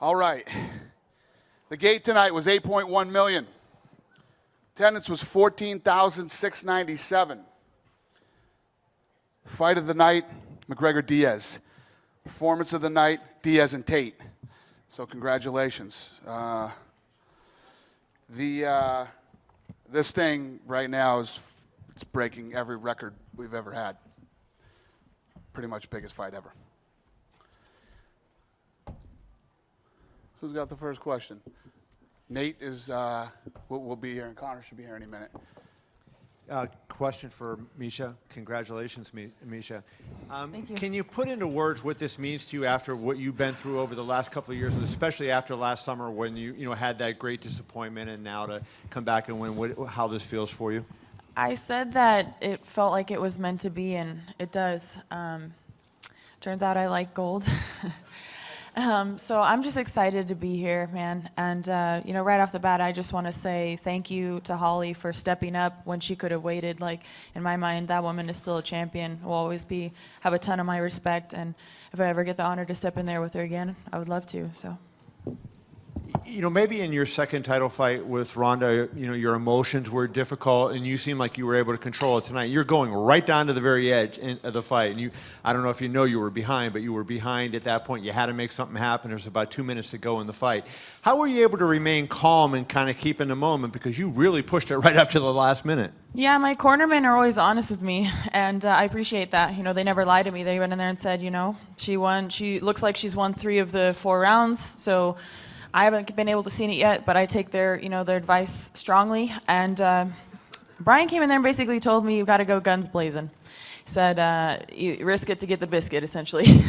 All right. The gate tonight was 8.1 million. Attendance was 14,697. Fight of the night, McGregor Diaz. Performance of the night, Diaz and Tate. So congratulations. This thing right now it's breaking every record we've ever had. Pretty much biggest fight ever. Who's got the first question? Nate is will be here, and Conor should be here any minute. Question for Misha. Congratulations, Misha. Thank you. Can you put into words what this means to you after what you've been through over the last couple of years, and especially after last summer when you had that great disappointment, and now to come back and win? How this feels for you? I said that it felt like it was meant to be, and it does. Turns out I like gold. So I'm just excited to be here, man. And, right off the bat, I just want to say thank you to Holly for stepping up when she could have waited. Like, in my mind, that woman is still a champion, will always have a ton of my respect. And if I ever get the honor to step in there with her again, I would love to, so. Maybe in your second title fight with Ronda, your emotions were difficult, and you seem like you were able to control it tonight. You're going right down to the very edge of the fight, and I don't know if you were behind, but you were behind at that point. You had to make something happen. There's about 2 minutes to go in the fight. How were you able to remain calm and kind of keep in the moment, because you really pushed it right up to the last minute? Yeah, my cornermen are always honest with me, and I appreciate that. They never lie to me. They went in there and said, she won. She looks like she's won 3 of the 4 rounds, so I haven't been able to see it yet, but I take their advice strongly. And Brian came in there and basically told me, you've got to go guns blazing. He said, you risk it to get the biscuit, essentially.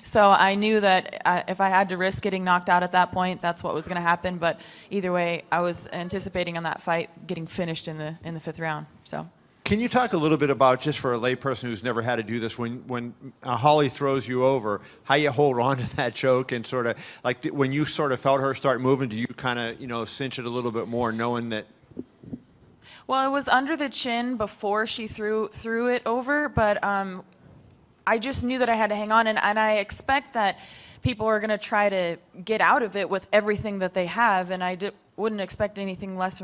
So I knew that if I had to risk getting knocked out at that point, that's what was going to happen. But either way, I was anticipating on that fight getting finished in the 5th round. So. Can you talk a little bit about, just for a layperson who's never had to do this, when Holly throws you over, how you hold on to that choke, and sort of like when you sort of felt her start moving, do you kind of cinch it a little bit more, knowing that? Well, it was under the chin before she threw it over, but I just knew that I had to hang on, and I expect that people are going to try to get out of it with everything that they have, and I wouldn't expect anything less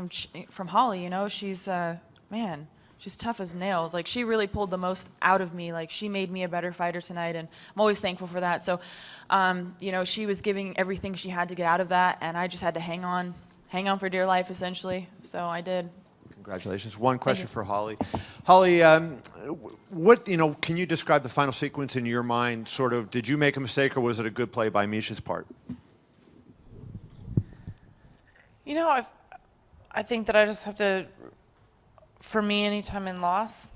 from Holly. She's man. She's tough as nails. Like, she really pulled the most out of me. Like, she made me a better fighter tonight, and I'm always thankful for that. So, she was giving everything she had to get out of that, and I just had to hang on for dear life, essentially. So I did. Congratulations. One question for Holly. Holly, can you describe the final sequence in your mind? Sort of, did you make a mistake, or was it a good play by Misha's part? I think that I just have to. For me, anytime in loss,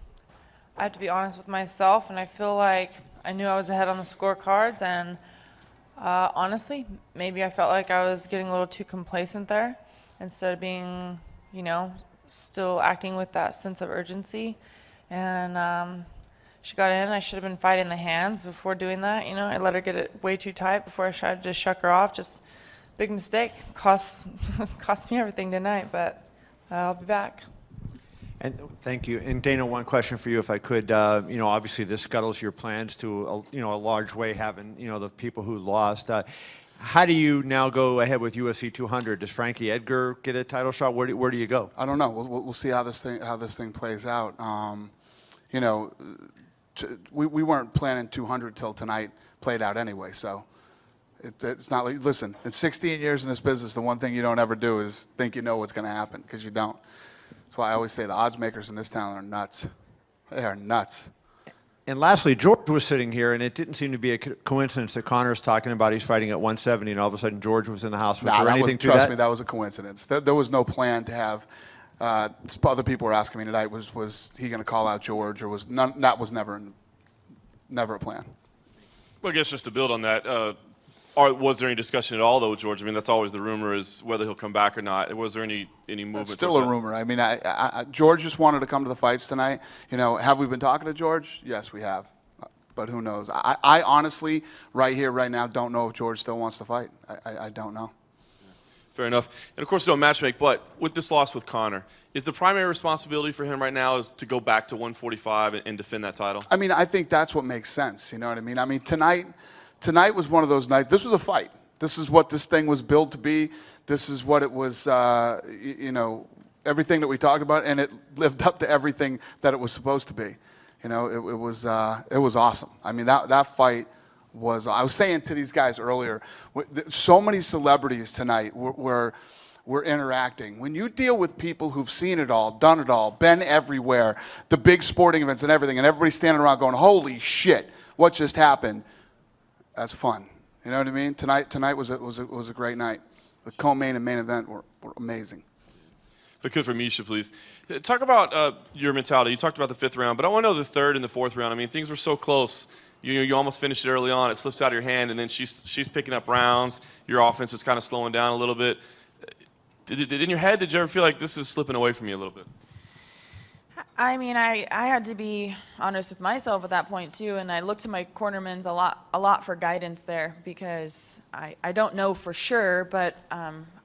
I have to be honest with myself, and I feel like I knew I was ahead on the scorecards, and honestly, maybe I felt like I was getting a little too complacent there instead of being, still acting with that sense of urgency. And she got in. I should have been fighting the hands before doing that. I let her get it way too tight before I tried to just shuck her off. Just big mistake. Cost me everything tonight, but I'll be back. And thank you. And Dana, one question for you, if I could. Obviously this scuttles your plans to a large way, having the people who lost. How do you now go ahead with UFC 200? Does Frankie Edgar get a title shot? Where do you go? I don't know. We'll see how this thing plays out. We weren't planning 200 till tonight played out anyway. So it's not like, listen, in 16 years in this business, the one thing you don't ever do is think you know what's going to happen, because you don't. That's why I always say the odds makers in this town are nuts. They are nuts. And lastly, George was sitting here, and it didn't seem to be a coincidence that Conor's talking about he's fighting at 170, and all of a sudden George was in the house. Was there anything to that? Trust me, that was a coincidence. There was no plan to have. Other people were asking me tonight, was he going to call out George, or was none? That was never a plan. Well, I guess just to build on that. Was there any discussion at all, though, George? I mean, that's always the rumor, is whether he'll come back or not. Was there any movement? It's still a rumor. I mean, George just wanted to come to the fights tonight. Have we been talking to George? Yes, we have. But who knows? I honestly, right here, right now, don't know if George still wants to fight. I don't know. Fair enough. And of course, you don't matchmake, but with this loss with Conor, is the primary responsibility for him right now is to go back to 145 and defend that title? I mean, I think that's what makes sense. You know what I mean? I mean, tonight was one of those nights. This was a fight. This is what this thing was built to be. This is what it was, you know, everything that we talked about, and it lived up to everything that it was supposed to be. You know, it was awesome. I mean, that fight was, I was saying to these guys earlier, so many celebrities tonight were interacting. When you deal with people who've seen it all, done it all, been everywhere, the big sporting events and everything, and everybody's standing around going, holy shit, what just happened? That's fun. You know what I mean? Tonight was a great night. The co-main and main event were amazing. If I could for Misha, please. Talk about your mentality. You talked about the 5th round, but I want to know the 3rd and the 4th round. I mean, things were so close. You almost finished it early on. It slips out of your hand, and then she's picking up rounds. Your offense is kind of slowing down a little bit. In your head, did you ever feel like this is slipping away from you a little bit? I mean, I had to be honest with myself at that point too, and I looked to my cornermans a lot for guidance there, because I don't know for sure, but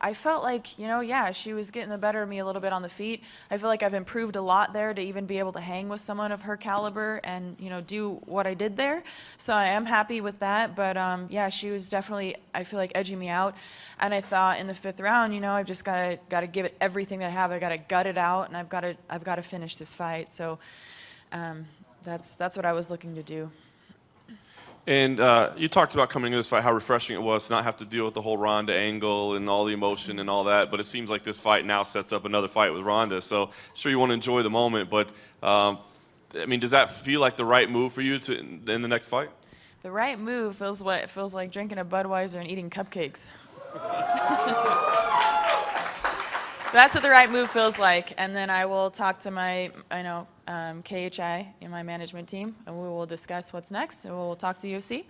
I felt like, you know, yeah, she was getting the better of me a little bit on the feet. I feel like I've improved a lot there to even be able to hang with someone of her caliber and, you know, do what I did there. So I am happy with that, but yeah, she was definitely, I feel like, edging me out. And I thought in the 5th round, you know, I've just got to give it everything that I have. I got to gut it out, and I've got to finish this fight. So that's what I was looking to do. And you talked about coming into this fight, how refreshing it was to not have to deal with the whole Ronda angle and all the emotion and all that. But it seems like this fight now sets up another fight with Ronda. So sure, you want to enjoy the moment, but I mean, does that feel like the right move for you in the next fight? The right move feels like drinking a Budweiser and eating cupcakes. That's what the right move feels like. And then I will talk to my, KHI in my management team, and we will discuss what's next, and we'll talk to UFC.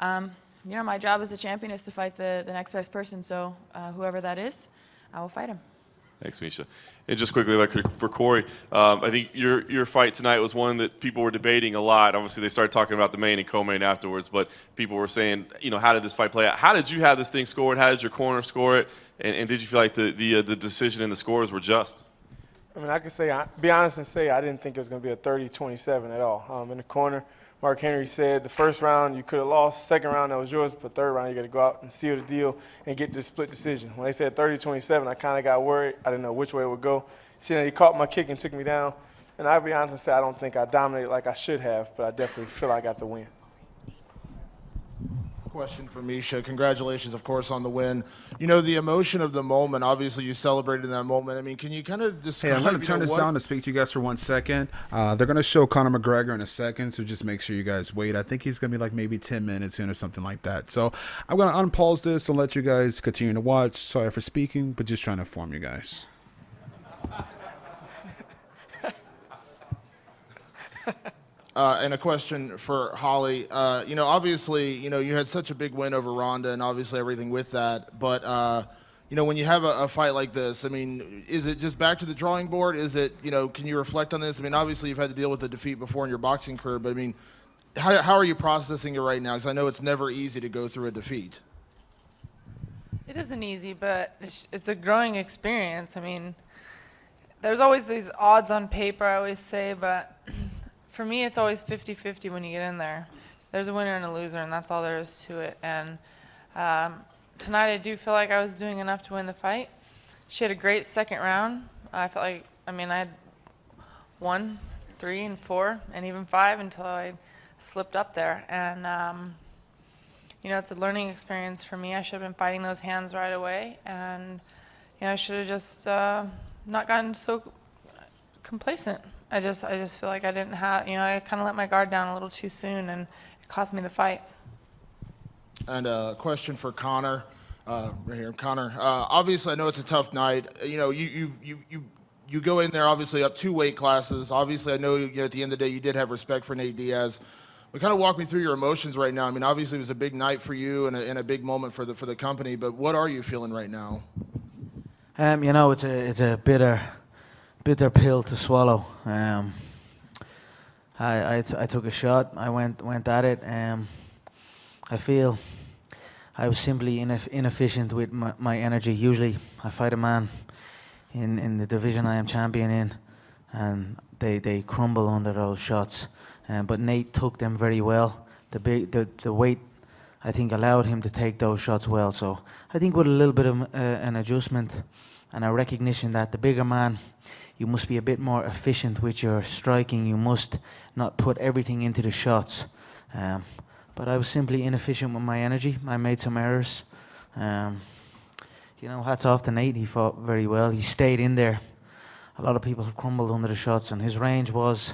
You know, my job as a champion is to fight the next best person, so whoever that is, I will fight him. Thanks, Misha. And just quickly, like for Corey, I think your fight tonight was one that people were debating a lot. Obviously, they started talking about the main and co-main afterwards, but people were saying, you know, how did this fight play out? How did you have this thing scored? How did your corner score it? And did you feel like the decision and the scores were just? I mean, I can say, be honest and say I didn't think it was going to be a 30-27 at all. In the corner, Mark Henry said the first round you could have lost, second round that was yours, but third round you got to go out and seal the deal and get this split decision. When they said 30-27, I kind of got worried. I didn't know which way it would go. Seeing that he caught my kick and took me down, and I'll be honest and say I don't think I dominated like I should have, but I definitely feel I got the win. Question for Misha. Congratulations, of course, on the win. You know, the emotion of the moment, obviously you celebrated in that moment. I mean, can you kind of describe... Hey, I'm going to turn this down to speak to you guys for 1 second. They're going to show Conor McGregor in a second, so just make sure you guys wait. I think he's going to be like maybe 10 minutes in or something like that. So I'm going to unpause this and let you guys continue to watch. Sorry for speaking, but just trying to inform you guys. And a question for Holly. You know, obviously, you know, you had such a big win over Ronda and obviously everything with that. But, you know, when you have a fight like this, I mean, is it just back to the drawing board? Is it, you know, can you reflect on this? I mean, obviously you've had to deal with the defeat before in your boxing career, but I mean, how are you processing it right now? Because I know it's never easy to go through a defeat. It isn't easy, but it's a growing experience. I mean, there's always these odds on paper, I always say, but for me, it's always 50-50 when you get in there. There's a winner and a loser, and that's all there is to it. And tonight, I do feel like I was doing enough to win the fight. She had a great second round. I felt like, I mean, I had 1, 3, and 4, and even 5 until I slipped up there. And, you know, it's a learning experience for me. I should have been fighting those hands right away. And, you know, I should have just not gotten so complacent. I just feel like I didn't have, you know, I kind of let my guard down a little too soon, and it cost me the fight. And a question for Conor, right here, Conor. Obviously, I know it's a tough night. You know, you go in there obviously up 2 weight classes. Obviously, I know, you know, at the end of the day you did have respect for Nate Diaz. But kind of walk me through your emotions right now. I mean, obviously it was a big night for you and a big moment for the company. But what are you feeling right now? You know, it's a bitter pill to swallow. I took a shot. I went at it. I feel I was simply inefficient with my energy. Usually I fight a man in the division I am champion in, and they crumble under those shots. But Nate took them very well. The weight, I think, allowed him to take those shots well. So I think with a little bit of an adjustment and a recognition that the bigger man, you must be a bit more efficient with your striking. You must not put everything into the shots. But I was simply inefficient with my energy. I made some errors. You know, hats off to Nate. He fought very well. He stayed in there. A lot of people have crumbled under the shots, and his range was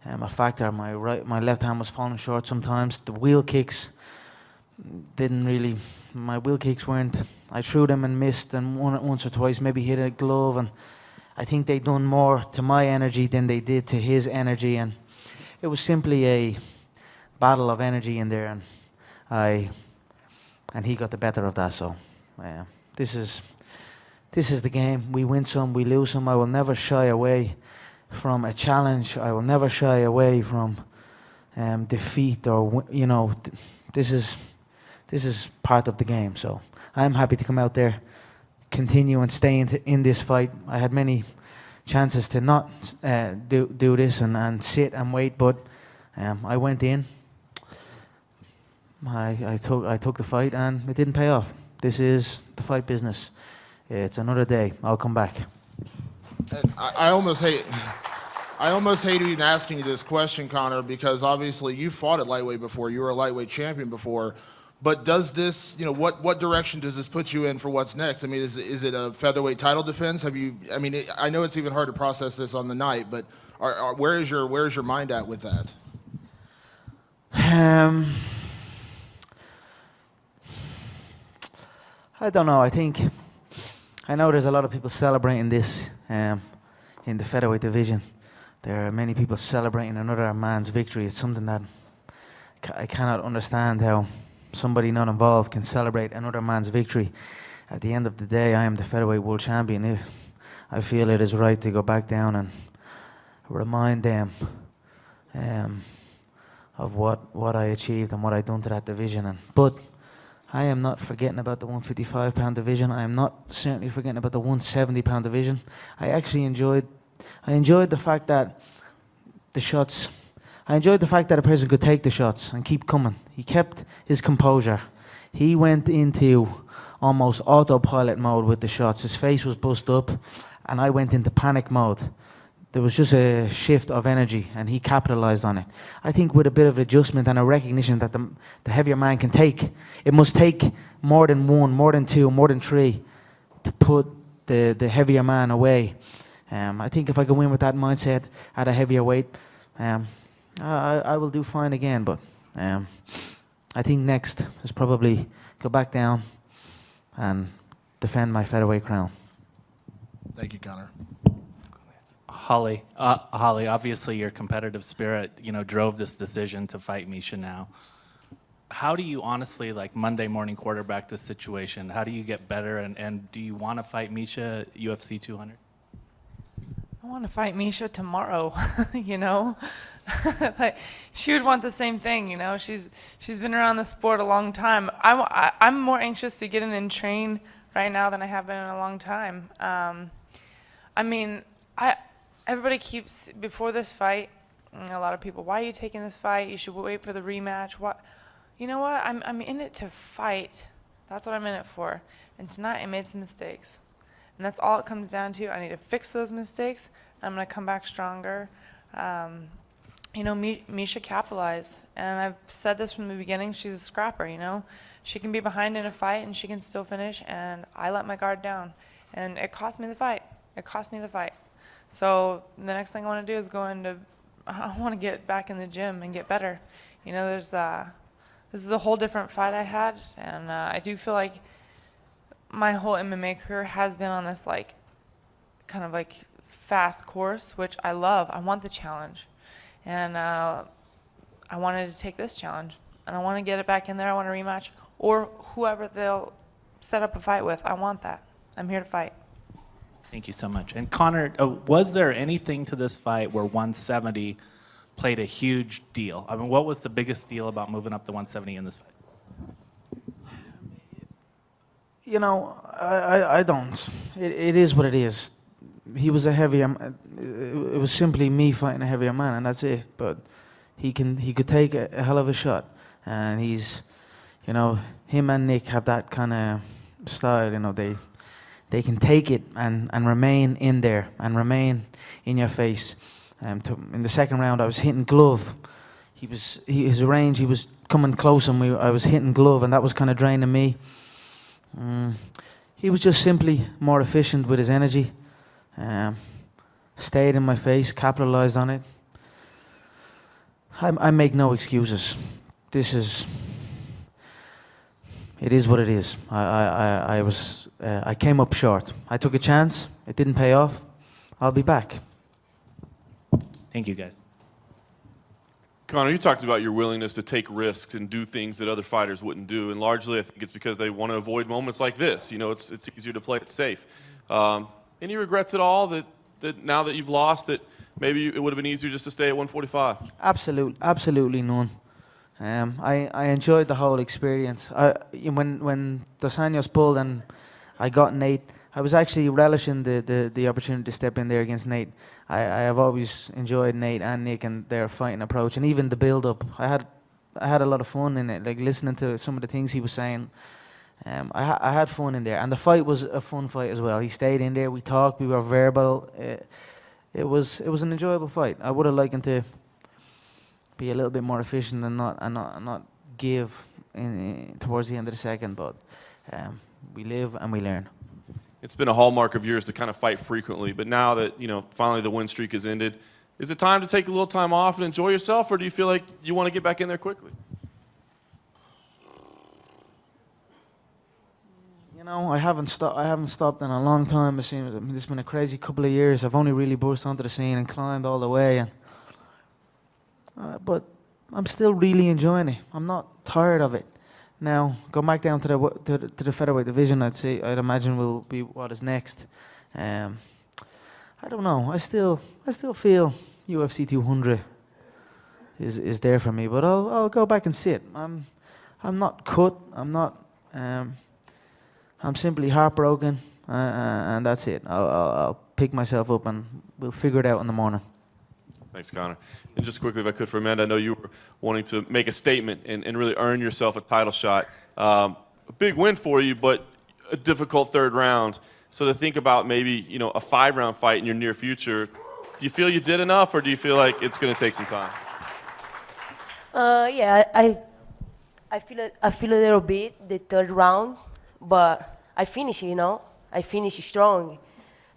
a factor. My left hand was falling short sometimes. The wheel kicks didn't really. My wheel kicks weren't. I threw them and missed, and once or twice maybe hit a glove, and I think they done more to my energy than they did to his energy, and it was simply a battle of energy in there, and he got the better of that. So this is the game. We win some, we lose some. I will never shy away from a challenge. I will never shy away from defeat, or you know, this is part of the game. So I'm happy to come out there, continue and stay in this fight. I had many chances to not do this and sit and wait, but I went in. I took the fight, and it didn't pay off. This is the fight business. It's another day. I'll come back. And I almost hate even asking you this question, Conor, because obviously you fought at lightweight before. You were a lightweight champion before. But does this, you know, what direction does this put you in for what's next? I mean, is it a featherweight title defense? Have you? I mean, I know it's even hard to process this on the night, but where is your mind at with that? I don't know. I know there's a lot of people celebrating this in the featherweight division. There are many people celebrating another man's victory. It's something that I cannot understand how somebody not involved can celebrate another man's victory. At the end of the day, I am the featherweight world champion. I feel it is right to go back down and remind them of what I achieved and what I done to that division. But I am not forgetting about the 155-pound division. I am not certainly forgetting about the 170-pound division. I actually enjoyed the fact that the shots. I enjoyed the fact that a person could take the shots and keep coming. He kept his composure. He went into almost autopilot mode with the shots. His face was bust up, and I went into panic mode. There was just a shift of energy, and he capitalized on it. I think with a bit of adjustment and a recognition that the heavier man can take, it must take more than one, more than two, more than three to put the heavier man away. I think if I go in with that mindset at a heavier weight, I will do fine again. But I think next is probably go back down and defend my featherweight crown. Thank you, Conor. Holly, obviously your competitive spirit, drove this decision to fight Misha now. How do you honestly, like, Monday morning quarterback this situation? How do you get better, and do you want to fight Misha UFC 200? I want to fight Misha tomorrow, Like, she would want the same thing, She's been around the sport a long time. I'm more anxious to get in and train right now than I have been in a long time. Everybody keeps, before this fight, a lot of people, why are you taking this fight? You should wait for the rematch. What? You know what? I'm in it to fight. That's what I'm in it for. And tonight I made some mistakes. And that's all it comes down to. I need to fix those mistakes. I'm going to come back stronger. Misha capitalized. And I've said this from the beginning. She's a scrapper, She can be behind in a fight and she can still finish. And I let my guard down. And it cost me the fight. So the next thing I want to do is I want to get back in the gym and get better. This is a whole different fight I had, and I do feel like my whole MMA career has been on this kind of fast course, which I love. I want the challenge, and I wanted to take this challenge, and I want to get it back in there. I want a rematch, or whoever they'll set up a fight with. I want that. I'm here to fight. Thank you so much. And Conor, was there anything to this fight where 170 played a huge deal? I mean, what was the biggest deal about moving up to 170 in this fight? You know, I don't. It is what it is. He was a heavier. It was simply me fighting a heavier man, and that's it. But he could take a hell of a shot, and he's, you know, him and Nick have that kind of style. You know, they can take it and remain in there and remain in your face. In the second round, I was hitting glove. His range. He was coming close, and I was hitting glove, and that was kind of draining me. He was just simply more efficient with his energy. Stayed in my face, capitalized on it. I make no excuses. It is what it is. I came up short. I took a chance. It didn't pay off. I'll be back. Thank you, guys. Conor, you talked about your willingness to take risks and do things that other fighters wouldn't do, and largely I think it's because they want to avoid moments like this. You know, it's easier to play it safe. Any regrets at all that now that you've lost that maybe it would have been easier just to stay at 145? Absolutely none. I enjoyed the whole experience. When Dos Anjos pulled and I got Nate, I was actually relishing the opportunity to step in there against Nate. I have always enjoyed Nate and Nick and their fighting approach, and even the build-up. I had a lot of fun in it, like listening to some of the things he was saying. I had fun in there, and the fight was a fun fight as well. He stayed in there, we talked, we were verbal. It was an enjoyable fight. I would have liked him to be a little bit more efficient and not give towards the end of the second, but we live and we learn. It's been a hallmark of yours to kind of fight frequently, but now that, you know, finally the win streak has ended, is it time to take a little time off and enjoy yourself, or do you feel like you want to get back in there quickly? You know, I haven't stopped in a long time. It's been a crazy couple of years. I've only really burst onto the scene and climbed all the way, and but I'm still really enjoying it. I'm not tired of it. Now, go back down to the featherweight division. I'd imagine will be what is next. I don't know. I still feel UFC 200 is there for me, but I'll go back and sit. I'm not cut. I'm simply heartbroken, and that's it. I'll pick myself up and we'll figure it out in the morning. Thanks, Conor. And just quickly, if I could, for Amanda, I know you were wanting to make a statement and really earn yourself a title shot. A big win for you, but a difficult third round. So to think about maybe, you know, a 5-round fight in your near future, do you feel you did enough, or do you feel like it's going to take some time? Yeah, I feel a little bit the third round, but I finished, you know. I finished strong,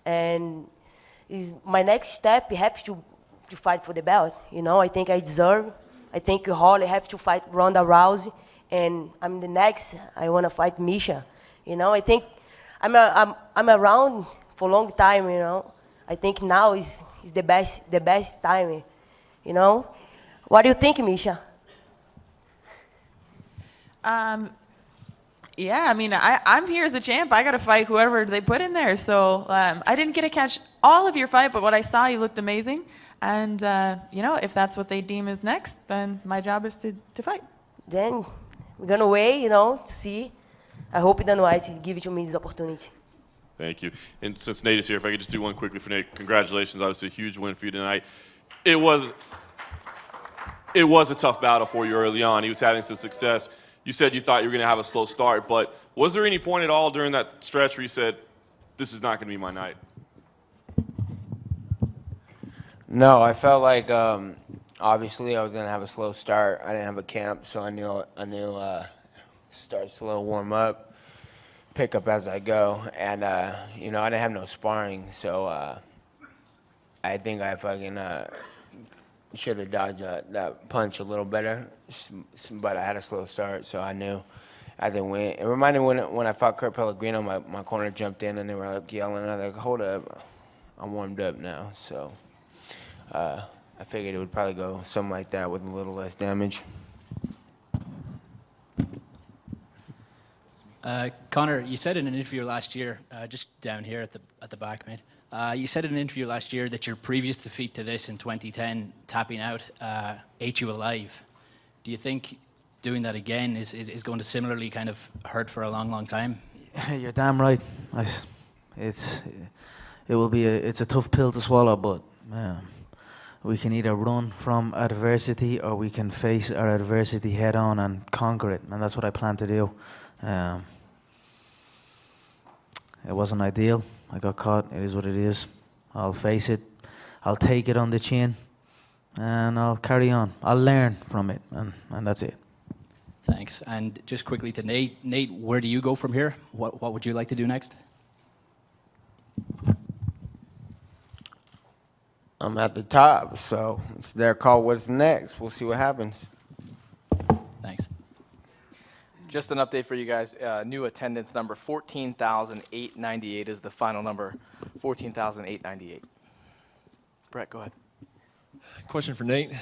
and is my next step. You have to fight for the belt, you know. I think I deserve. I think Holly have to fight Ronda Rousey, and I'm the next. I want to fight Misha, you know. I think I'm around for a long time, you know. I think now is the best time, you know. What do you think, Misha? Yeah, I mean, I'm here as a champ. I got to fight whoever they put in there. So I didn't get to catch all of your fight, but what I saw, you looked amazing. And, you know, if that's what they deem is next, then my job is to fight. Then we're going to wait, you know, to see. I hope Dana White give it to me this opportunity. Thank you. And since Nate is here, if I could just do one quickly for Nate. Congratulations. Obviously a huge win for you tonight. It was a tough battle for you early on. He was having some success. You said you thought you were going to have a slow start, but was there any point at all during that stretch where you said, this is not going to be my night? No, I felt like obviously I was going to have a slow start. I didn't have a camp, so I knew start slow, warm up, pick up as I go. And, you know, I didn't have no sparring, so I think I fucking should have dodged that punch a little better, but I had a slow start, so I knew I didn't win. It reminded me when I fought Kurt Pellegrino, my corner jumped in and they were like yelling, and I was like, hold up, I'm warmed up now. So I figured it would probably go something like that with a little less damage. Conor, you said in an interview last year, just down here at the back, mate. You said in an interview last year that your previous defeat to this in 2010, tapping out, ate you alive. Do you think doing that again is going to similarly kind of hurt for a long, long time? You're damn right. It's it's a tough pill to swallow, but we can either run from adversity or we can face our adversity head on and conquer it, and that's what I plan to do. It wasn't ideal. I got caught. It is what it is. I'll face it. I'll take it on the chin, and I'll carry on. I'll learn from it, and that's it. Thanks. And just quickly to Nate. Nate, where do you go from here? What would you like to do next? I'm at the top, so it's their call. What's next? We'll see what happens. Thanks. Just an update for you guys. New attendance number 14,898 is the final number. 14,898. Brett, go ahead. Question for Nate.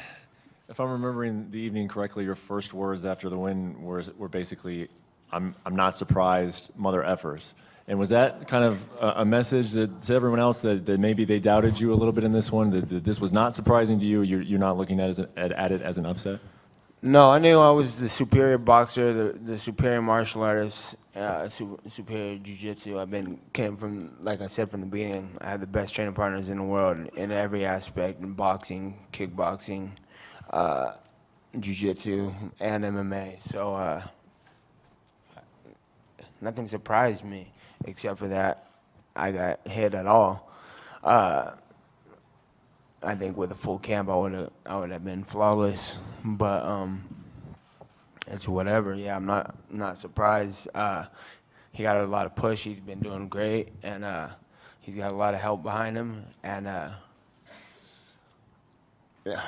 If I'm remembering the evening correctly, your first words after the win were basically, "I'm not surprised, mother effers." And was that kind of a message that to everyone else that maybe they doubted you a little bit in this one, that this was not surprising to you? You're not looking at it as an upset? No, I knew I was the superior boxer, the superior martial artist, superior jiu-jitsu. Came from, like I said from the beginning, I had the best training partners in the world in every aspect, in boxing, kickboxing, jiu-jitsu, and MMA. So nothing surprised me except for that I got hit at all. I think with a full camp, I would have been flawless. But it's whatever. Yeah, I'm not surprised. He got a lot of push. He's been doing great, and he's got a lot of help behind him. And yeah,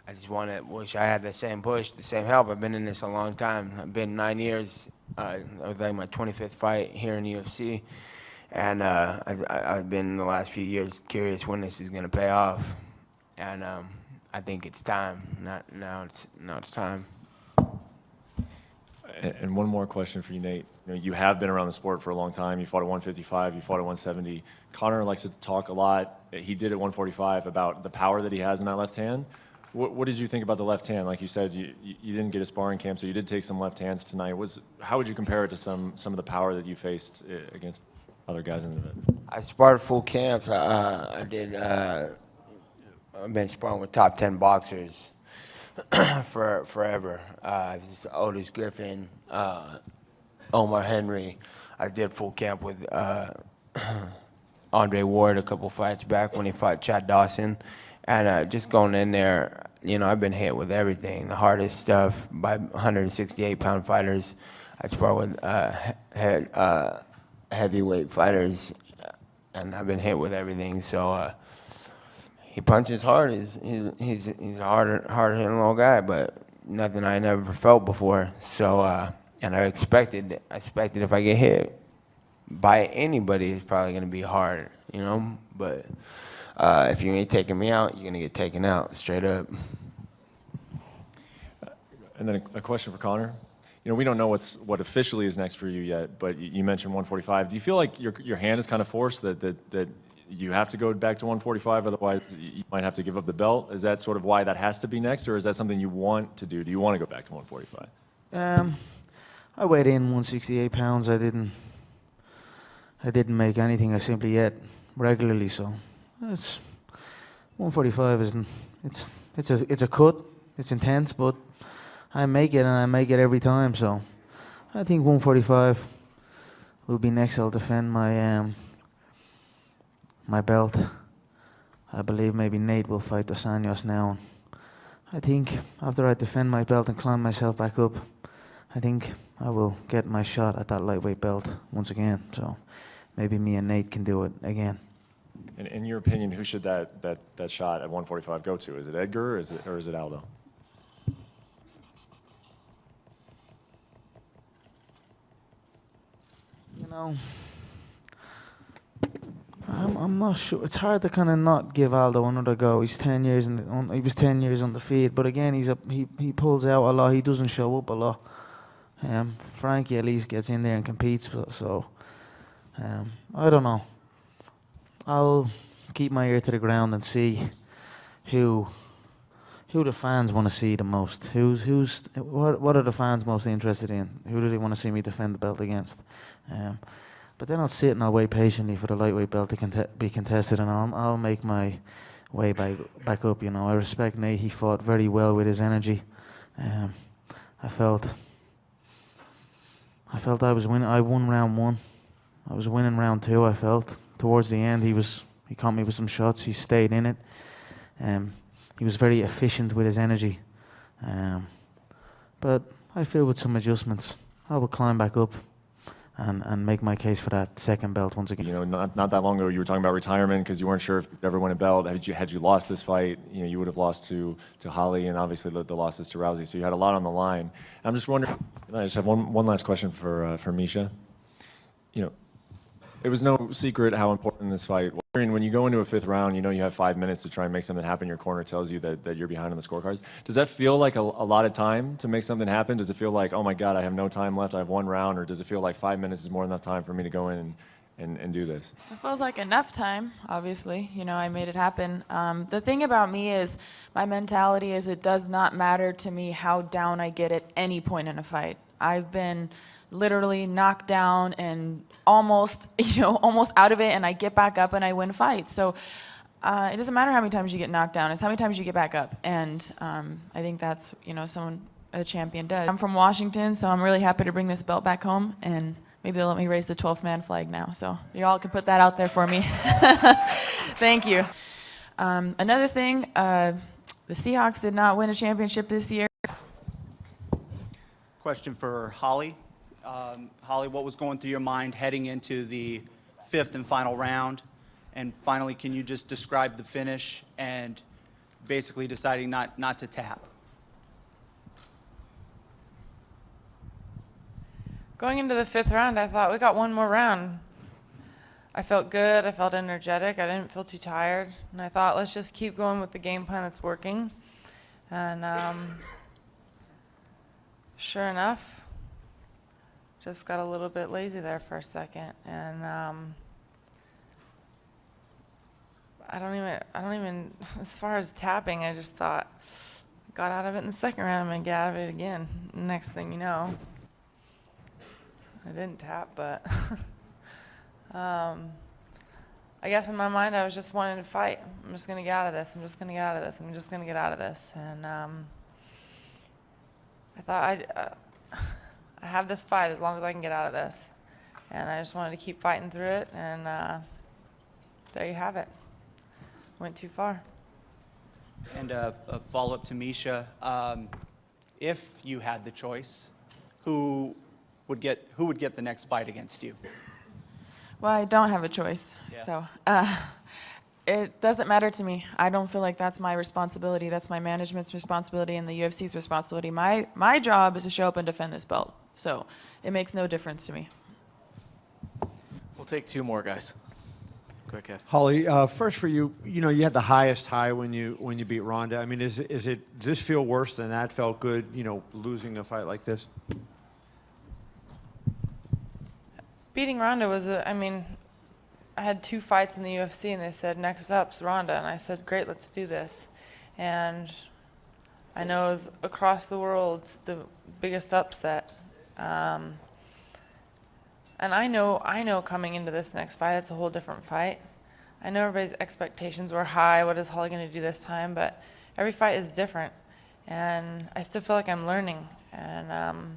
I just wish I had the same push, the same help. I've been in this a long time. I've been 9 years. It was like my 25th fight here in the UFC, and I've been in the last few years curious when this is going to pay off. And I think it's time. Now it's time. And one more question for you, Nate. You have been around the sport for a long time. You fought at 155. You fought at 170. Conor likes to talk a lot. He did at 145 about the power that he has in that left hand. What did you think about the left hand? Like you said, you didn't get a sparring camp, so you did take some left hands tonight. How would you compare it to some of the power that you faced against other guys in the event? I sparred full camps. I did. I've been sparring with top 10 boxers for forever. Otis Griffin, Omar Henry. I did full camp with Andre Ward a couple fights back when he fought Chad Dawson. And just going in there, I've been hit with everything, the hardest stuff by 168-pound fighters. I spar with heavyweight fighters, and I've been hit with everything. So he punches hard. He's a hard-hitting little guy, but nothing I never felt before. So and I expected if I get hit by anybody, it's probably going to be hard, But if you ain't taking me out, you're going to get taken out, straight up. And then a question for Conor. We don't know what officially is next for you yet, but you mentioned 145. Do you feel like your hand is kind of forced that you have to go back to 145, otherwise you might have to give up the belt? Is that sort of why that has to be next, or is that something you want to do? Do you want to go back to 145? I weighed in 168 pounds. I didn't make anything. I simply ate regularly, so it's 145 isn't. It's a cut. It's intense, but I make it, and I make it every time. So I think 145 will be next. I'll defend my my belt. I believe maybe Nate will fight Dos Anjos now. I think after I defend my belt and climb myself back up, I think I will get my shot at that lightweight belt once again. So maybe me and Nate can do it again. In your opinion, who should that shot at 145 go to? Is it Edgar or is it Aldo? I'm not sure. It's hard to kind of not give Aldo another go. He's 10 years he was 10 years on the field, but again, he pulls out a lot. He doesn't show up a lot. Frankie at least gets in there and competes. So I don't know. I'll keep my ear to the ground and see who who the fans want to see the most. What are the fans most interested in? Who do they want to see me defend the belt against? But then I'll sit and I'll wait patiently for the lightweight belt to be contested, and I'll make my way back up. You know, I respect Nate. He fought very well with his energy. I felt I was winning. I won round 1. I was winning round 2. I felt towards the end he caught me with some shots. He stayed in it. He was very efficient with his energy. But I feel with some adjustments, I will climb back up and make my case for that second belt once again. You know, not that long ago, you were talking about retirement because you weren't sure if you'd ever win a belt. Had you lost this fight, you know, you would have lost to Holly and obviously the losses to Rousey. So you had a lot on the line. I'm just wondering. I just have one last question for Misha. You know, it was no secret how important this fight was. When you go into a 5th round, you know you have 5 minutes to try and make something happen. Your corner tells you that you're behind on the scorecards. Does that feel like a lot of time to make something happen? Does it feel like, oh my God, I have no time left, I have 1 round? Or does it feel like 5 minutes is more than enough time for me to go in and do this? It feels like enough time, obviously. You know, I made it happen. The thing about me is my mentality is it does not matter to me how down I get at any point in a fight. I've been literally knocked down and almost out of it, and I get back up and I win fights. So it doesn't matter how many times you get knocked down, it's how many times you get back up. And I think that's, you know, a champion does. I'm from Washington, so I'm really happy to bring this belt back home, and maybe they'll let me raise the 12th man flag now. So you all can put that out there for me. Thank you. Another thing, the Seahawks did not win a championship this year. Question for Holly. Holly, what was going through your mind heading into the 5th and final round? And finally, can you just describe the finish and basically deciding not to tap? Going into the 5th round, I thought we got 1 more round. I felt good. I felt energetic. I didn't feel too tired. And I thought, let's just keep going with the game plan that's working. And sure enough, just got a little bit lazy there for a second. And I don't even, as far as tapping, I just thought, got out of it in the 2nd round, I'm going to get out of it again. Next thing you know, I didn't tap, but I guess in my mind I was just wanting to fight. I'm just going to get out of this. I'm just going to get out of this. I'm just going to get out of this. And I thought I have this fight as long as I can get out of this. And I just wanted to keep fighting through it. And there you have it. Went too far. And a follow-up to Misha. If you had the choice, who would get the next fight against you? Well, I don't have a choice, so it doesn't matter to me. I don't feel like that's my responsibility. That's my management's responsibility and the UFC's responsibility. My job is to show up and defend this belt, so it makes no difference to me. We'll take 2 more, guys. Go ahead, Kev. Holly, first for you, you know, you had the highest high when you beat Ronda. I mean, does this feel worse than that felt good, you know, losing a fight like this? Beating Ronda was I had 2 fights in the UFC, and they said, next up's Ronda. And I said, great, let's do this. And I know it was across the world the biggest upset. And I know coming into this next fight, it's a whole different fight. I know everybody's expectations were high. What is Holly going to do this time? But every fight is different. And I still feel like I'm learning. And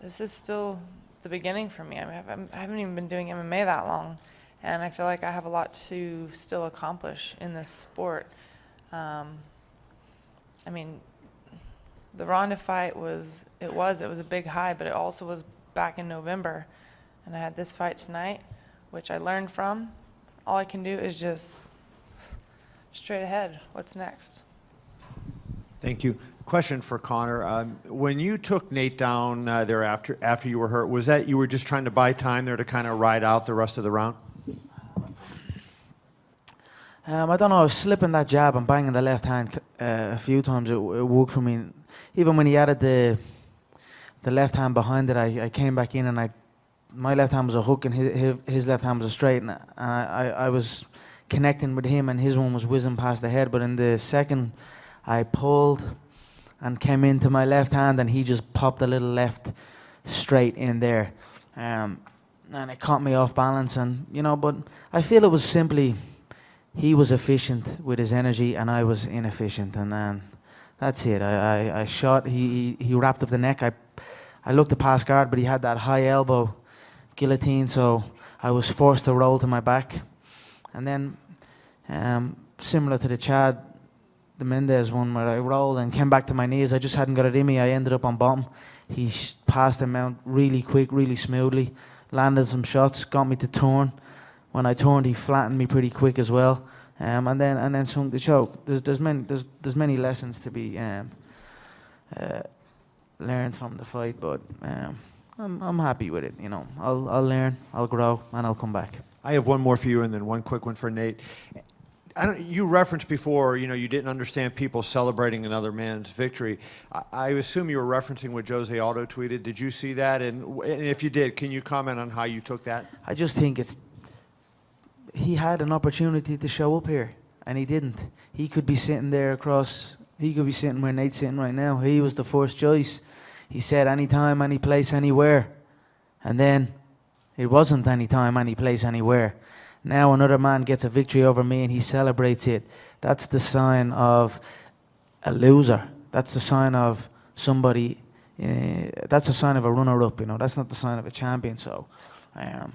this is still the beginning for me. I haven't even been doing MMA that long, and I feel like I have a lot to still accomplish in this sport. The Ronda fight was a big high, but it also was back in November, and I had this fight tonight, which I learned from. All I can do is just straight ahead. What's next? Thank you. Question for Conor. When you took Nate down there after you were hurt, was that you were just trying to buy time there to kind of ride out the rest of the round? I don't know. I was slipping that jab and banging the left hand a few times. It worked for me. Even when he added the left hand behind it, I came back in and my left hand was a hook and his left hand was a straight, and I was connecting with him, and his one was whizzing past the head. But in the second, I pulled and came into my left hand, and he just popped a little left straight in there. And it caught me off balance, and but I feel it was simply he was efficient with his energy and I was inefficient, and then that's it. I shot. He wrapped up the neck. I looked to pass guard, but he had that high elbow guillotine, so I was forced to roll to my back. And then, similar to the Mendez one, where I rolled and came back to my knees, I just hadn't got it in me. I ended up on bottom. He passed him out really quick, really smoothly, landed some shots, got me to turn. When I turned, he flattened me pretty quick as well, and then sunk the choke. There's many lessons to be learned from the fight, but I'm happy with it. I'll learn, I'll grow, and I'll come back. I have one more for you, and then one quick one for Nate. You referenced before, you didn't understand people celebrating another man's victory. I assume you were referencing what Jose Aldo tweeted. Did you see that? And if you did, can you comment on how you took that? I just think he had an opportunity to show up here, and he didn't. He could be sitting there he could be sitting where Nate's sitting right now. He was the first choice. He said anytime, any place, anywhere. And then it wasn't anytime, any place, anywhere. Now another man gets a victory over me and he celebrates it. That's the sign of a loser. That's the sign of somebody, that's the sign of a runner-up, That's not the sign of a champion, so And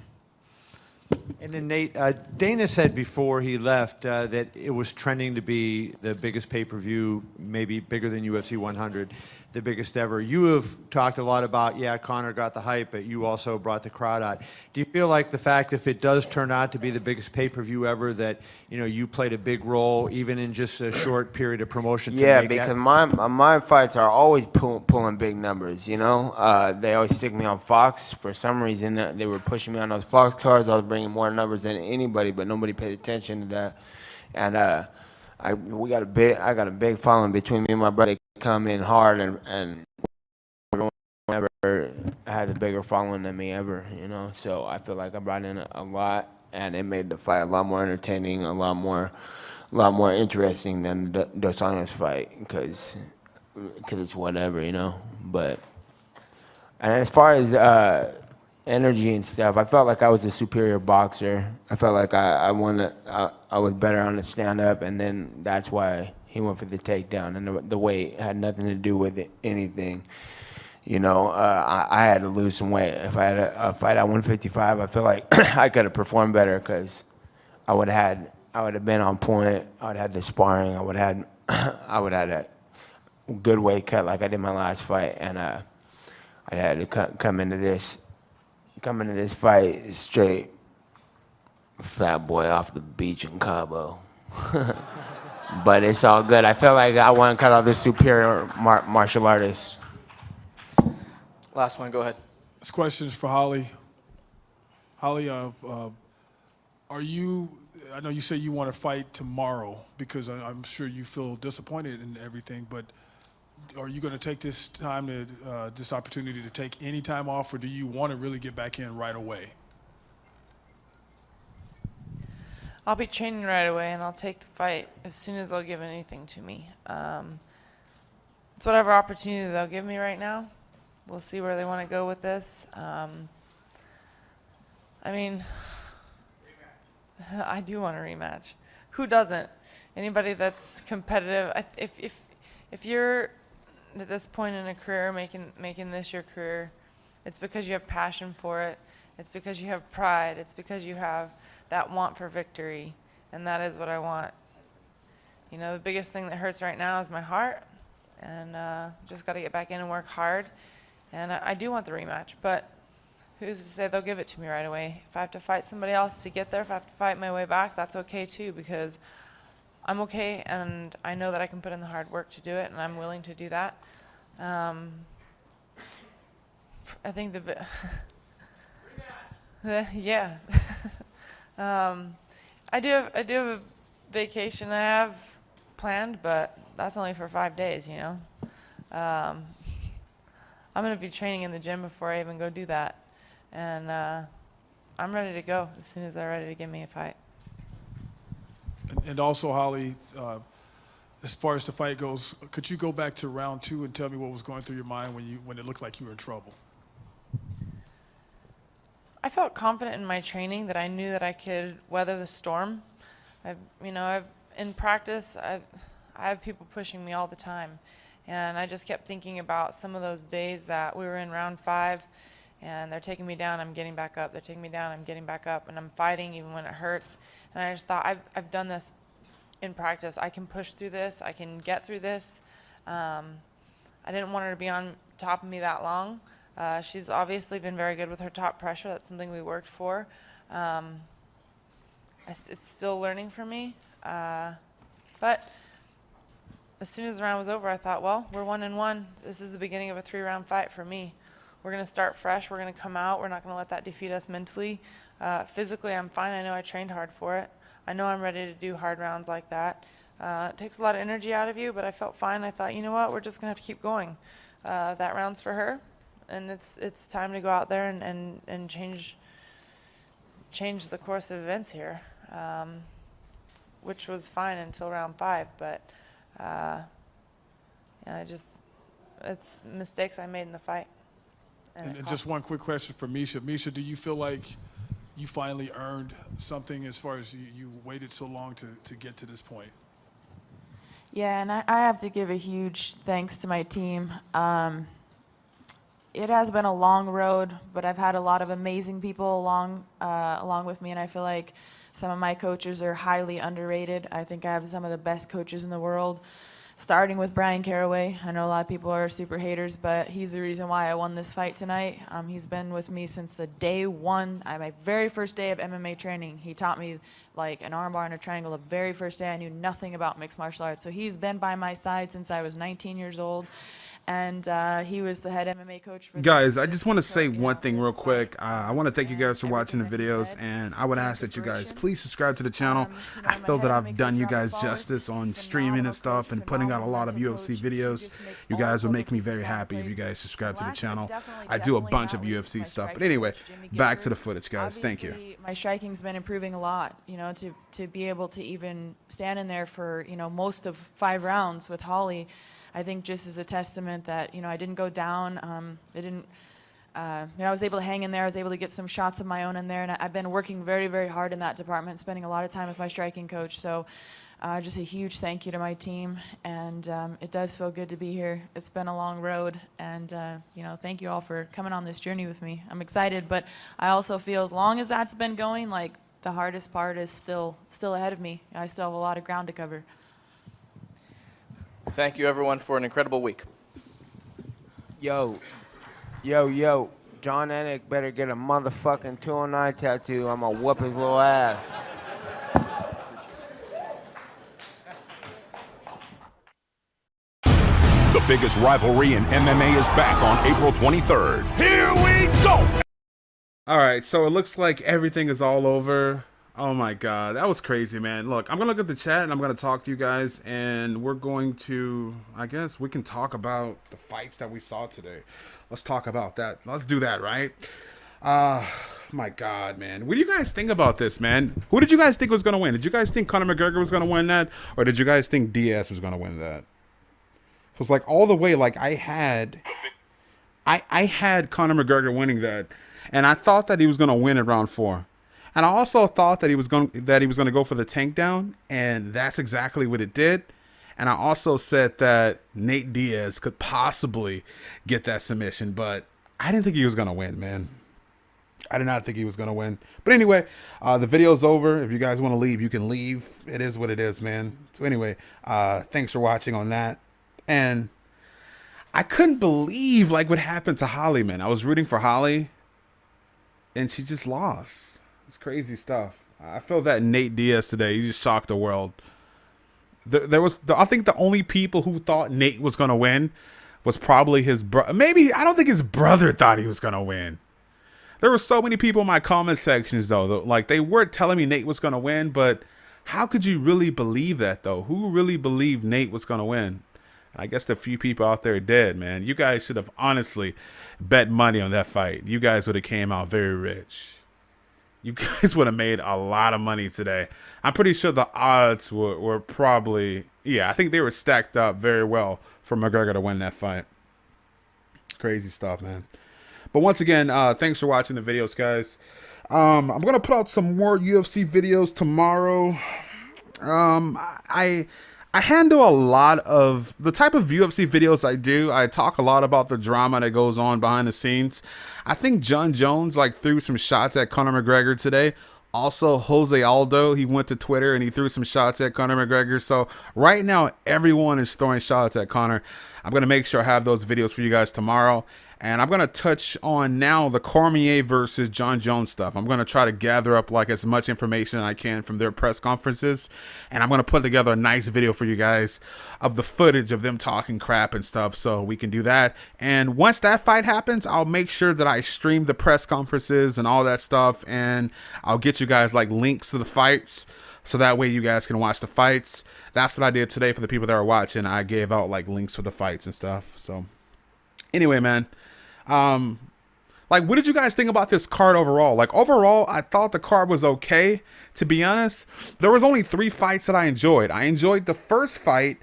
then Nate, Dana said before he left that it was trending to be the biggest pay-per-view, maybe bigger than UFC 100, the biggest ever. You have talked a lot about, Conor got the hype, but you also brought the crowd out. Do you feel like the fact if it does turn out to be the biggest pay-per-view ever that, you played a big role even in just a short period of promotion to Yeah, make because that? my fights are always pulling big numbers, They always stick me on Fox. For some reason, they were pushing me on those Fox cards. I was bringing more numbers than anybody, but nobody paid attention to that. And I got a big following between me and my brother. They come in hard, and never had a bigger following than me ever, So I feel like I brought in a lot, and it made the fight a lot more entertaining, a lot more interesting than the Dos Anjos fight, because it's whatever, But and as far as energy and stuff, I felt like I was a superior boxer. I felt like I was better on the stand-up, and then that's why he went for the takedown, and the weight had nothing to do with anything. I had to lose some weight. If I had a fight at 155, I feel like I could have performed better because I would have been on point. I would have had the sparring. I would have had a good weight cut like I did my last fight, and I had to come into this fight straight fat boy off the beach in Cabo. But it's all good. I felt like I won because I was a superior martial artist. Last one, go ahead. This question is for Holly. Holly, I know you say you want to fight tomorrow because I'm sure you feel disappointed in everything, but are you going to take this time this opportunity to take any time off, or do you want to really get back in right away? I'll be training right away, and I'll take the fight as soon as they'll give anything to me. It's whatever opportunity they'll give me right now. We'll see where they want to go with this. I do want a rematch. Who doesn't? Anybody that's competitive. If you're at this point in a career, making this your career, it's because you have passion for it. It's because you have pride. It's because you have that want for victory, and that is what I want. The biggest thing that hurts right now is my heart, and just got to get back in and work hard. And I do want the rematch, but who's to say they'll give it to me right away? If I have to fight somebody else to get there, if I have to fight my way back, that's okay too, because I'm okay, and I know that I can put in the hard work to do it, and I'm willing to do that. I think yeah. I do have a vacation I have planned, but that's only for 5 days, I'm going to be training in the gym before I even go do that. And I'm ready to go as soon as they're ready to give me a fight. And also, Holly, as far as the fight goes, could you go back to round 2 and tell me what was going through your mind when it looked like you were in trouble? I felt confident in my training that I knew that I could weather the storm. In practice, I have people pushing me all the time. And I just kept thinking about some of those days that we were in round 5 and they're taking me down, I'm getting back up. They're taking me down, I'm getting back up, and I'm fighting even when it hurts. And I just thought, I've done this in practice. I can push through this. I can get through this. I didn't want her to be on top of me that long. She's obviously been very good with her top pressure. That's something we worked for. It's still learning for me. But as soon as the round was over, I thought, well, we're 1-1. This is the beginning of a 3-round fight for me. We're going to start fresh. We're going to come out. We're not going to let that defeat us mentally. Physically, I'm fine. I know I trained hard for it. I know I'm ready to do hard rounds like that. It takes a lot of energy out of you, but I felt fine. I thought, you know what, we're just going to have to keep going. That round's for her, and it's time to go out there and change the course of events here, which was fine until round 5. But it's mistakes I made in the fight. And just one quick question for Misha. Misha, do you feel like you finally earned something as far as you waited so long to get to this point? Yeah, and I have to give a huge thanks to my team. It has been a long road, but I've had a lot of amazing people along with me, and I feel like some of my coaches are highly underrated. I think I have some of the best coaches in the world, starting with Brian Caraway. I know a lot of people are super haters, but he's the reason why I won this fight tonight. He's been with me since the day one, my very first day of MMA training. He taught me like an armbar and a triangle the very first day. I knew nothing about mixed martial arts. So he's been by my side since I was 19 years old. And he was the head MMA coach for Guys, I just want to say one thing real quick. I want to thank you guys for watching the videos, and I would ask that you guys please subscribe to the channel. I feel that I've done you guys justice on streaming and stuff and putting out a lot of UFC videos. You guys would make me very happy if you guys subscribe to the channel. I do a bunch of UFC stuff. But anyway, back to the footage, guys. Thank you. My striking's been improving a lot, to be able to even stand in there for, most of 5 rounds with Holly. I think just as a testament that, I didn't go down. I was able to hang in there. I was able to get some shots of my own in there. And I've been working very, very hard in that department, spending a lot of time with my striking coach. So just a huge thank you to my team. And it does feel good to be here. It's been a long road. And, thank you all for coming on this journey with me. I'm excited, but I also feel as long as that's been going, like the hardest part is still ahead of me. I still have a lot of ground to cover. Thank you, everyone, for an incredible week. Yo. John Anik better get a motherfucking 209 tattoo. I'm gonna whoop his little ass. The biggest rivalry in MMA is back on April 23rd. Here we go! All right, so it looks like everything is all over. Oh my God, that was crazy, man. Look, I'm gonna look at the chat and I'm gonna talk to you guys, and we're going to, I guess we can talk about the fights that we saw today. Let's talk about that. Let's do that, right? My God, man. What do you guys think about this, man? Who did you guys think was gonna win? Did you guys think Conor McGregor was gonna win that, or did you guys think Diaz was gonna win that? It was like all the way, like I had Conor McGregor winning that, and I thought that he was gonna win in round 4. And I also thought that he was going to go for the tank down, and that's exactly what it did. And I also said that Nate Diaz could possibly get that submission, but I didn't think he was going to win, man. I did not think he was going to win. But anyway, the video's over. If you guys want to leave, you can leave. It is what it is, man. So anyway, thanks for watching on that. And I couldn't believe like what happened to Holly, man. I was rooting for Holly, and she just lost. It's crazy stuff. I feel that Nate Diaz today, he just shocked the world. I think the only people who thought Nate was going to win was probably his brother. Maybe, I don't think his brother thought he was going to win. There were so many people in my comment sections, though. Like, they were telling me Nate was going to win, but how could you really believe that, though? Who really believed Nate was going to win? I guess the few people out there did, man. You guys should have honestly bet money on that fight. You guys would have came out very rich. you guys would have made a lot of money today. I'm pretty sure the odds were probably, yeah, I think they were stacked up very well for McGregor to win that fight. Crazy stuff, man. But once again, thanks for watching the videos, guys. I'm going to put out some more UFC videos tomorrow. I handle a lot of the type of UFC videos I do. I talk a lot about the drama that goes on behind the scenes. I think John Jones threw some shots at Conor McGregor today. Also, Jose Aldo, he went to Twitter and he threw some shots at Conor McGregor. So right now, everyone is throwing shots at Conor. I'm going to make sure I have those videos for you guys tomorrow. And I'm going to touch on now the Cormier versus John Jones stuff. I'm going to try to gather up as much information as I can from their press conferences. And I'm going to put together a nice video for you guys of the footage of them talking crap and stuff so we can do that. And once that fight happens, I'll make sure that I stream the press conferences and all that stuff. And I'll get you guys links to the fights so that way you guys can watch the fights. That's what I did today for the people that are watching. I gave out links for the fights and stuff. So anyway, man. What did you guys think about this card overall? Overall, I thought the card was okay, to be honest. There was only 3 fights that I enjoyed. I enjoyed the first fight.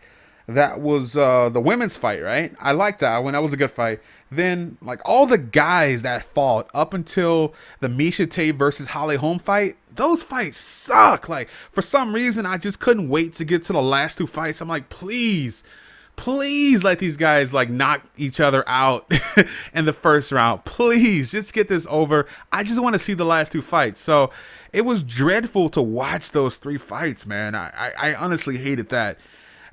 That was the women's fight, right? I liked that one. That was a good fight. Then, all the guys that fought up until the Miesha Tate versus Holly Holm fight, those fights suck. For some reason, I just couldn't wait to get to the last 2 fights. I'm like, please let these guys knock each other out in the first round. Please just get this over. I just want to see the last 2 fights. So it was dreadful to watch those 3 fights, man. I honestly hated that.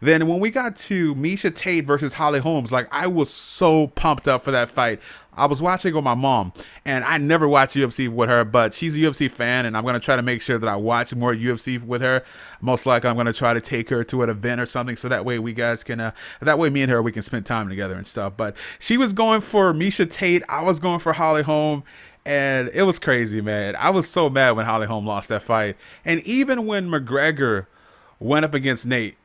Then when we got to Miesha Tate versus Holly Holmes, I was so pumped up for that fight. I was watching with my mom, and I never watch UFC with her, but she's a UFC fan, and I'm going to try to make sure that I watch more UFC with her. Most likely, I'm going to try to take her to an event or something, so that way we guys can, that way me and her, we can spend time together and stuff. But she was going for Miesha Tate. I was going for Holly Holm. And it was crazy, man. I was so mad when Holly Holm lost that fight. And even when McGregor went up against Nate,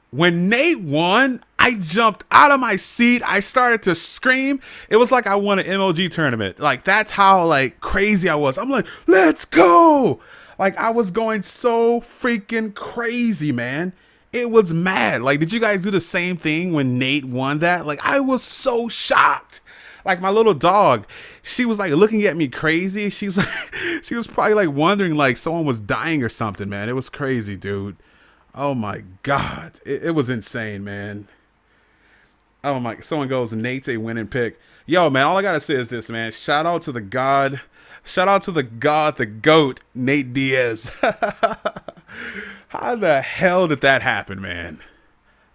when Nate won, I jumped out of my seat. I started to scream. It was like I won an MLG tournament. That's how crazy I was. I'm like, let's go. I was going so freaking crazy, man. It was mad. Did you guys do the same thing when Nate won that? I was so shocked. My little dog, she was looking at me crazy. She was probably wondering someone was dying or something, man. It was crazy, dude. Oh my God. It was insane, man. Oh my, someone goes, Nate's a winning pick. Yo, man, all I gotta say is this, man. Shout out to the God, the GOAT, Nate Diaz. How the hell did that happen, man?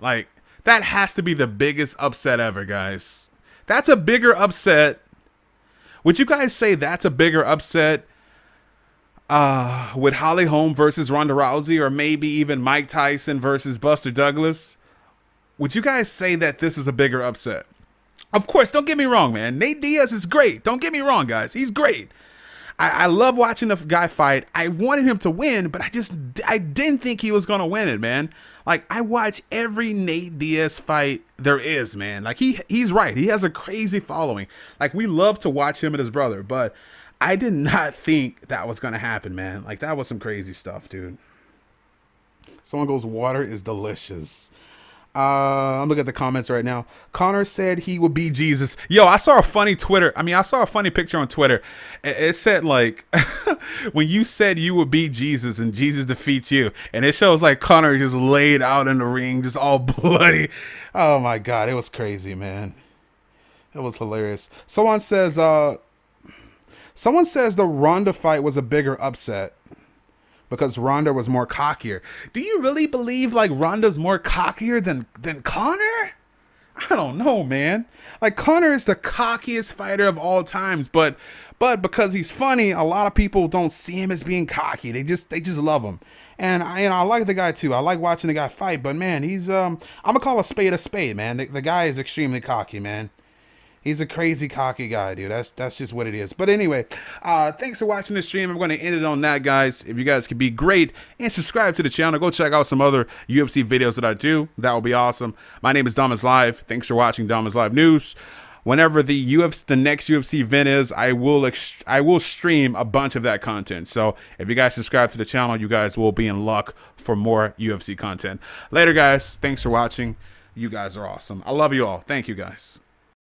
That has to be the biggest upset ever, guys. That's a bigger upset. Would you guys say that's a bigger upset with Holly Holm versus Ronda Rousey, or maybe even Mike Tyson versus Buster Douglas? Would you guys say that this was a bigger upset? Of course, don't get me wrong, man. Nate Diaz is great. Don't get me wrong, guys. He's great. I love watching the guy fight. I wanted him to win, but I didn't think he was going to win it, man. I watch every Nate Diaz fight there is, man. He's right. He has a crazy following. We love to watch him and his brother, but I did not think that was going to happen, man. That was some crazy stuff, dude. Someone goes, water is delicious. I'm looking at the comments right now. Conor said he would be Jesus. Yo, I saw a funny picture on Twitter. It said when you said you would be Jesus and Jesus defeats you, and it shows Conor just laid out in the ring, just all bloody. Oh my God, it was crazy, man. It was hilarious. Someone says the Ronda fight was a bigger upset because Ronda was more cockier. Do you really believe Ronda's more cockier than Conor? I don't know, man. Conor is the cockiest fighter of all times, but because he's funny, a lot of people don't see him as being cocky. They just love him. And I like the guy too. I like watching the guy fight, but man, he's I'm gonna call a spade, man. The guy is extremely cocky, man. He's a crazy cocky guy, dude. That's just what it is. But anyway, thanks for watching the stream. I'm going to end it on that, guys. If you guys could be great and subscribe to the channel, go check out some other UFC videos that I do. That would be awesome. My name is Dom is Live. Thanks for watching Dom is Live News. whenever the next UFC event is, I will stream a bunch of that content. So if you guys subscribe to the channel, you guys will be in luck for more UFC content. Later, guys. Thanks for watching. You guys are awesome. I love you all. Thank you, guys.